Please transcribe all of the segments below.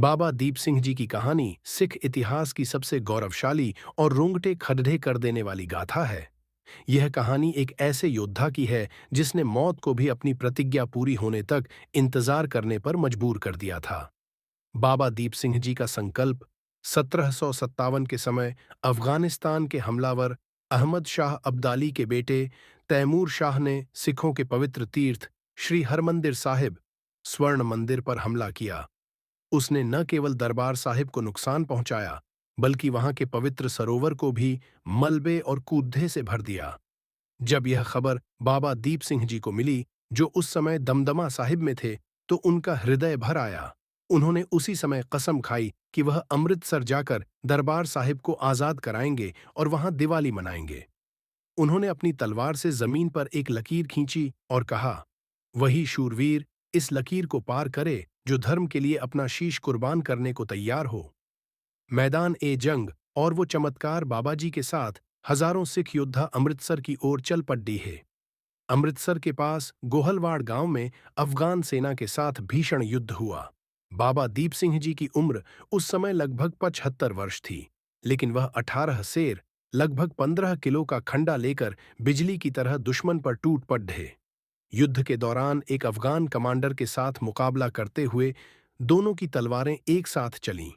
बाबा दीप सिंह जी की कहानी सिख इतिहास की सबसे गौरवशाली और रोंगटे खड़े कर देने वाली गाथा है। यह कहानी एक ऐसे योद्धा की है जिसने मौत को भी अपनी प्रतिज्ञा पूरी होने तक इंतजार करने पर मजबूर कर दिया था। बाबा दीप सिंह जी का संकल्प 1757 के समय अफगानिस्तान के हमलावर अहमद शाह अब्दाली के बेटे तैमूर शाह ने सिखों के पवित्र तीर्थ श्री हरमंदिर साहिब स्वर्ण मंदिर पर हमला किया। उसने न केवल दरबार साहिब को नुकसान पहुंचाया, बल्कि वहां के पवित्र सरोवर को भी मलबे और कूदे से भर दिया। जब यह खबर बाबा दीप सिंह जी को मिली, जो उस समय दमदमा साहिब में थे, तो उनका हृदय भर आया। उन्होंने उसी समय कसम खाई कि वह अमृतसर जाकर दरबार साहिब को आजाद कराएंगे और वहां दिवाली मनाएंगे। उन्होंने अपनी तलवार से जमीन पर एक लकीर खींची और कहा, वही शूरवीर इस लकीर को पार करे जो धर्म के लिए अपना शीश कुर्बान करने को तैयार हो। मैदान ए जंग और वो चमत्कार बाबा जी के साथ हजारों सिख योद्धा अमृतसर की ओर चल पड़ी है। अमृतसर के पास गोहलवाड़ गांव में अफगान सेना के साथ भीषण युद्ध हुआ। बाबा दीप सिंह जी की उम्र उस समय लगभग 75 वर्ष थी, लेकिन वह 18 शेर लगभग 15 किलो का खंडा लेकर बिजली की तरह दुश्मन पर टूट पड़े। युद्ध के दौरान एक अफगान कमांडर के साथ मुकाबला करते हुए दोनों की तलवारें एक साथ चलीं।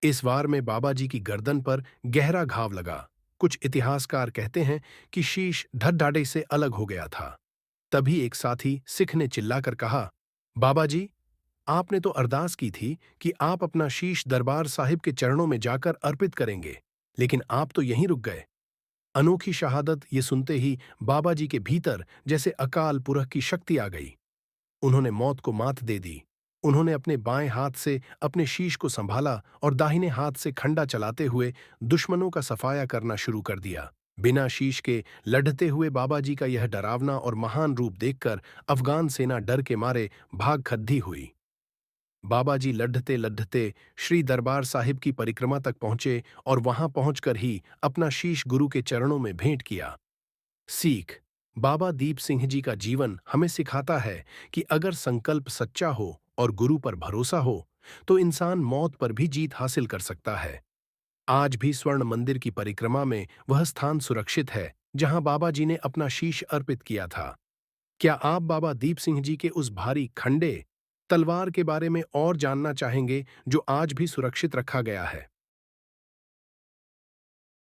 इस वार में बाबा जी की गर्दन पर गहरा घाव लगा। कुछ इतिहासकार कहते हैं कि शीश धड़ से अलग हो गया था। तभी एक साथी सिख ने चिल्लाकर कहा, बाबा जी, आपने तो अरदास की थी कि आप अपना शीश दरबार साहिब के चरणों में जाकर अर्पित करेंगे, लेकिन आप तो यहीं रुक गए। अनोखी शहादत ये सुनते ही बाबा जी के भीतर जैसे अकाल पुरख की शक्ति आ गई। उन्होंने मौत को मात दे दी। उन्होंने अपने बाएं हाथ से अपने शीश को संभाला और दाहिने हाथ से खंडा चलाते हुए दुश्मनों का सफाया करना शुरू कर दिया। बिना शीश के लड़ते हुए बाबा जी का यह डरावना और महान रूप देखकर अफगान सेना डर के मारे भाग खद्दी हुई। बाबा जी लढ़ते लढ़ते श्री दरबार साहिब की परिक्रमा तक पहुंचे और वहां पहुंचकर ही अपना शीश गुरु के चरणों में भेंट किया। सीख। बाबा दीप सिंह जी का जीवन हमें सिखाता है कि अगर संकल्प सच्चा हो और गुरु पर भरोसा हो, तो इंसान मौत पर भी जीत हासिल कर सकता है। आज भी स्वर्ण मंदिर की परिक्रमा में वह स्थान सुरक्षित है जहां बाबा जी ने अपना शीश अर्पित किया था। क्या आप बाबा दीप सिंह जी के उस भारी खंडे तलवार के बारे में और जानना चाहेंगे जो आज भी सुरक्षित रखा गया है?